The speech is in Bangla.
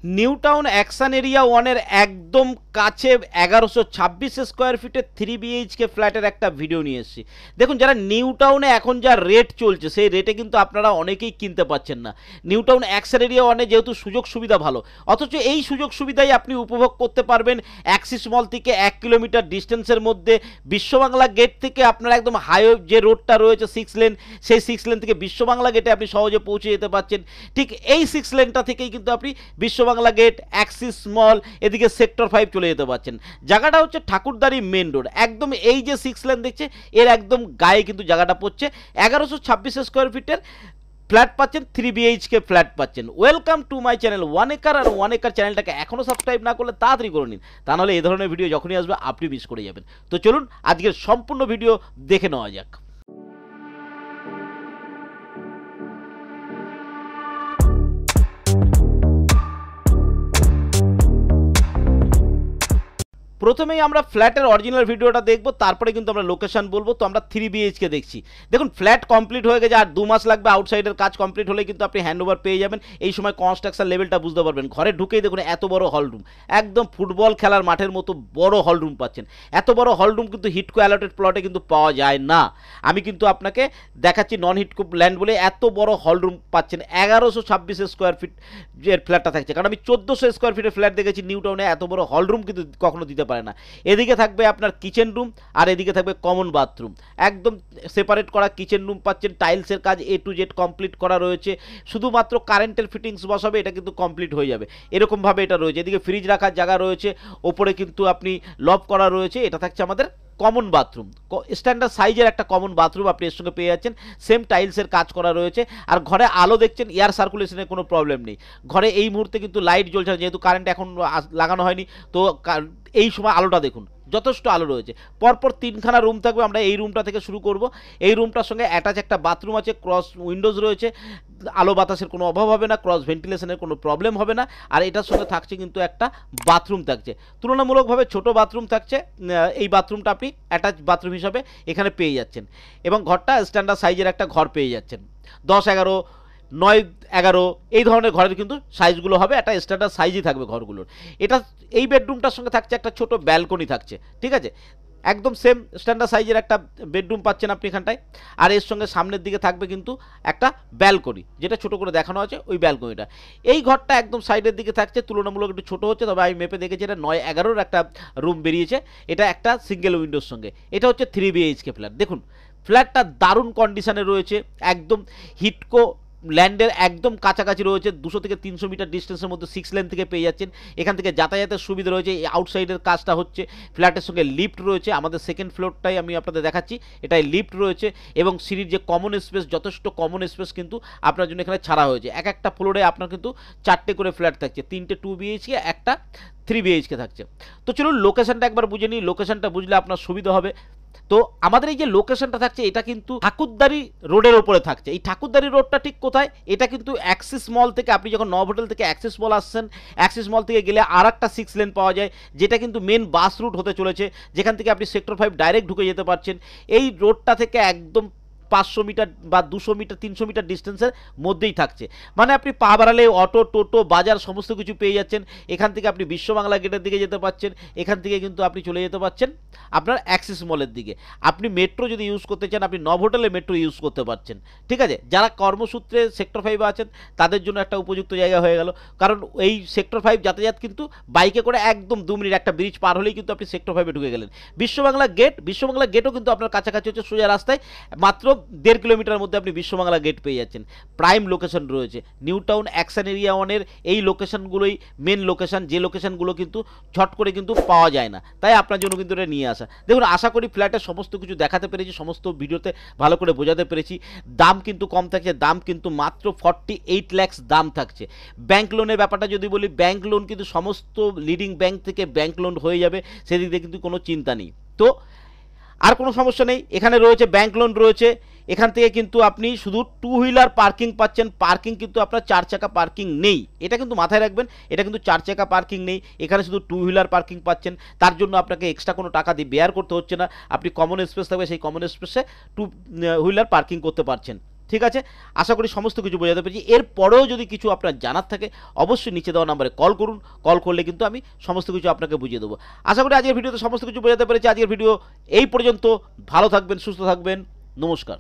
নিউ টাউন অ্যাকশন এরিয়া ওয়ানের একদম কাছে 1126 স্কোয়ার ফিটের 3 বিএইচকে ফ্ল্যাটের একটা ভিডিও নিয়ে এসেছি। দেখুন, যারা নিউ টাউনে এখন যা রেট চলছে সেই রেটে কিন্তু আপনারা অনেকেই কিনতে পাচ্ছেন না। নিউ টাউন অ্যাকশন এরিয়া ওয়ানে যেহেতু সুযোগ সুবিধা ভালো, অথচ এই সুযোগ সুবিধাই আপনি উপভোগ করতে পারবেন অ্যাক্সিস মল থেকে 1 কিলোমিটার ডিস্টেন্সের মধ্যে। বিশ্ববাংলা গেট থেকে আপনারা একদম হাইওয়ে যে রোডটা রয়েছে 6 লেন, সেই 6 লেন থেকে বিশ্ববাংলা গেটে আপনি সহজে পৌঁছে যেতে পারছেন। ঠিক এই 6 লেনটা থেকেই কিন্তু আপনি বিশ্ববাংলা গেট, অ্যাক্সিস মল, এদিকে সেক্টর 5 চলে যেতে পারছেন। জায়গাটা হচ্ছে ঠাকুরদারি মেন রোড, একদম এই যে 6 লেন দেখছে এর একদম গায়ে কিন্তু জায়গাটা পড়ছে। 1126 স্কোয়ার ফিটের ফ্ল্যাট পাচ্ছেন, 3 বিএইচকে ফ্ল্যাট পাচ্ছেন। Welcome to my channel one acre. আর ওয়ান একর চ্যানেলটাকে এখনও সাবস্ক্রাইব না করলে তাড়াতাড়ি করে নিন, তা নাহলে এই ধরনের ভিডিও যখনই আসবে আপনি মিস করে যাবেন। তো চলুন আজকের সম্পূর্ণ ভিডিও দেখে নেওয়া যাক। প্রথমেই আমরা ফ্ল্যাটের অরিজিনাল ভিডিওটা দেখব, তারপরে কিন্তু আমরা লোকেশন বলবো। তো আমরা 3 বিএইচকে দেখছি। দেখুন, ফ্ল্যাট কমপ্লিট হয়ে গেছে, আর 2 মাস লাগবে। আউটসাইডের কাজ কমপ্লিট হলে কিন্তু আপনি হ্যান্ডওভার পেয়ে যাবেন। এই সময় কনস্ট্রাকশন লেভেলটা বুঝতে পারবেন। ঘরে ঢুকেই দেখুন এত বড় হলরুম, একদম ফুটবল খেলার মাঠের মতো বড় হলরুম পাচ্ছেন। এত বড় হলরুম কিন্তু হিটকো অ্যালটেড প্লটে কিন্তু পাওয়া যায় না। আমি কিন্তু আপনাকে দেখাচ্ছি নন হিটকো ল্যান্ড বলে এত বড় হলরুম পাচ্ছেন। 1126 স্কোয়ার ফিট যে ফ্ল্যাটটা থাকছে, কারণ আমি 1400 স্কোয়ার ফিটের ফ্ল্যাট দেখেছি নিউ টাউনে, এত বড় হলরুম কিন্তু কখনো দিতে পারে না। এদিকে থাকবে আপনার কিচেন রুম, আর এদিকে থাকবে কমন বাথরুম। একদম সেপারেট করা কিচেন রুম পাচ্ছেন। টাইলসের কাজ A to Z কমপ্লিট করা রয়েছে। শুধুমাত্র কারেন্টের ফিটিংস বসাবে, এটা কিন্তু কমপ্লিট হয়ে যাবে। এরকমভাবে এটা রয়েছে। এদিকে ফ্রিজ রাখার জায়গা রয়েছে, ওপরে কিন্তু আপনি লব করা রয়েছে। এটা থাকছে আমাদের কমন বাথরুম, স্ট্যান্ডার্ড সাইজের একটা কমন বাথরুম আপনি এর সঙ্গে পেয়ে যাচ্ছেন। সেম টাইলসের কাজ করা রয়েছে। আর ঘরে আলো দেখছেন, এয়ার সার্কুলেশনের কোনো প্রবলেম নেই। ঘরে এই মুহূর্তে কিন্তু লাইট জ্বলছে না, যেহেতু কারেন্ট এখন লাগানো হয়নি। তো এই সময় আলোটা দেখুন, যথেষ্ট আলো রয়েছে। পরপর 3খানা রুম থাকবে। আমরা এই রুমটা থেকে শুরু করব। এই রুমটার সঙ্গে অ্যাটাচ একটা বাথরুম আছে, ক্রস উইন্ডোজ রয়েছে, আলো বাতাসের কোনো অভাব হবে না, ক্রস ভেন্টিলেশনের কোনো প্রবলেম হবে না। আর এটার সঙ্গে থাকছে কিন্তু একটা বাথরুম থাকছে, তুলনামূলকভাবে ছোট বাথরুম থাকছে। এই বাথরুমটা আপনি অ্যাটাচ বাথরুম হিসাবে এখানে পেয়ে যাচ্ছেন, এবং ঘরটা স্ট্যান্ডার্ড সাইজের একটা ঘর পেয়ে যাচ্ছেন। 10, 11, 9, 11 এই ধরনের ঘরের কিন্তু সাইজগুলো হবে, একটা স্ট্যান্ডার্ড সাইজই থাকবে ঘরগুলোর। এটা এই বেডরুমটার সঙ্গে থাকছে একটা ছোট ব্যালকনি থাকছে, ঠিক আছে। একদম সেম স্ট্যান্ডার্ড সাইজের একটা বেডরুম পাচ্ছেন আপনি এখানটায়। আর এর সঙ্গে সামনের দিকে থাকবে কিন্তু একটা ব্যালকনি, যেটা ছোট করে দেখানো আছে ওই ব্যালকনিটা। এই ঘরটা একদম সাইডের দিকে থাকছে, তুলনামূলক একটু ছোটো হচ্ছে, তবে আমি মেপে দেখেছি এটা 9, 11 একটা রুম বেরিয়েছে। এটা একটা সিঙ্গেল উইন্ডোর সঙ্গে। এটা হচ্ছে 3 বিএইচকে ফ্ল্যাট। দেখুন, ফ্ল্যাটটা দারুণ কন্ডিশনে রয়েছে, একদম হিটকো ল্যান্ডের একদম কাছাকাছি রয়েছে। 200 থেকে 300 মিটার ডিস্টেন্সের মধ্যে 6 লেন থেকে পেয়ে যাচ্ছেন। এখান থেকে যাতায়াতের সুবিধা রয়েছে। এই আউটসাইডের কাজটা হচ্ছে, ফ্ল্যাটের সঙ্গে লিফট রয়েছে। আমাদের সেকেন্ড ফ্লোরটাই আমি আপনাদের দেখাচ্ছি, এটাই লিফট রয়েছে। এবং সিঁড়ির যে কমন স্পেস, যথেষ্ট কমন স্পেস কিন্তু আপনার জন্য এখানে ছাড়া হয়েছে। এক একটা ফ্লোরে আপনার কিন্তু 4টে করে ফ্ল্যাট থাকছে, 3টে 2 বিএইচকে, একটা 3 বিএইচকে থাকছে। তো চলুন লোকেশনটা একবার বুঝে নিই। লোকেশনটা বুঝলে আপনার সুবিধা হবে। তো আমাদের এই যে লোকেশনটা থাকছে, এটা কিন্তু ঠাকুরদারি রোডের ওপরে থাকছে। এই ঠাকুরদারি রোডটা ঠিক কোথায়? এটা কিন্তু অ্যাক্সিস মল থেকে, আপনি যখন নব হোটেল থেকে অ্যাক্সিস মল আসছেন, অ্যাক্সিস মল থেকে গেলে আর একটা 6 লেন পাওয়া যায়, যেটা কিন্তু মেন বাস রুট হতে চলেছে, যেখান থেকে আপনি সেক্টর 5 ডাইরেক্ট ঢুকে যেতে পারছেন। এই রোডটা থেকে একদম 500 মিটার বা 200 মিটার 300 মিটার ডিস্টেন্সের মধ্যেই থাকছে। মানে আপনি পা বাড়ালে অটো, টোটো, বাজার সমস্ত কিছু পেয়ে যাচ্ছেন। এখান থেকে আপনি বিশ্ববাংলা গেটের দিকে যেতে পারছেন। এখান থেকে কিন্তু আপনি চলে যেতে পারছেন আপনার অ্যাক্সিস মলের দিকে। আপনি মেট্রো যদি ইউজ করতে চান, আপনি নব হোটেলে মেট্রো ইউজ করতে পারছেন, ঠিক আছে। যারা কর্মসূত্রে সেক্টর 5 আছেন তাদের জন্য একটা উপযুক্ত জায়গা হয়ে গেল, কারণ এই সেক্টর 5 যাতায়াত কিন্তু বাইকে করে একদম 2 মিনিট, একটা ব্রিজ পার হলেই কিন্তু আপনি সেক্টর 5-এ ঢুকে গেলেন। বিশ্ববাংলা গেটও কিন্তু আপনার কাছাকাছি হচ্ছে, সোজা রাস্তায় মাত্র 1.5 কিলোমিটার মধ্যে আপনি বিশ্ববাংলা গেট পেয়ে যাচ্ছেন। প্রাইম লোকেশন রয়েছে নিউ টাউন অ্যাকশন এরিয়া ওয়ানের। এই লোকেশনগুলোই মেন লোকেশন, যে লোকেশনগুলো কিন্তু ঝট করে কিন্তু পাওয়া যায় না, তাই আপনার জন্য কিন্তু এটা নিয়ে আসা। দেখুন, আশা করি ফ্ল্যাটের সমস্ত কিছু দেখাতে পেরেছি, সমস্ত ভিডিওতে ভালো করে বোঝাতে পেরেছি। দাম কিন্তু কম থাকছে, দাম কিন্তু মাত্র 48 lakhs দাম থাকছে। ব্যাংক লোনের ব্যাপারটা যদি বলি, ব্যাংক লোন কিন্তু সমস্ত লিডিং ব্যাংক থেকে ব্যাংক লোন হয়ে যাবে, সেদিক দিয়ে কিন্তু কোনো চিন্তা নেই। তো আর কোনো সমস্যা নেই, এখানে রয়েছে ব্যাংক লোন রয়েছে। এখান থেকে কিন্তু আপনি শুধু 2 হুইলার পার্কিং পাচ্ছেন। পার্কিং কিন্তু আপনার 4 চাকা পার্কিং নেই, এটা কিন্তু মাথায় রাখবেন। এটা কিন্তু 4 চাকা পার্কিং নেই, এখানে শুধু 2 হুইলার পার্কিং পাচ্ছেন। তার জন্য আপনাকে এক্সট্রা কোনো টাকা দিয়ে বেয়ার করতে হচ্ছে না। আপনি কমন স্পেস থাকবে, সেই কমন স্পেসে 2 হুইলার পার্কিং করতে পারছেন, ঠিক আছে, আশা করি সমস্ত কিছু বোঝাতে পেরেছি। এরপরেও যদি কিছু আপনার জানার থাকে অবশ্যই নিচে দেওয়া নাম্বারে কল করুন, কল করলে কিন্তু আমি সমস্ত কিছু আপনাকে বুঝিয়ে দেবো। আশা করি আজকের ভিডিওতে সমস্ত কিছু বোঝাতে পেরেছি। আজকের ভিডিও এই পর্যন্ত। ভালো থাকবেন, সুস্থ থাকবেন, নমস্কার।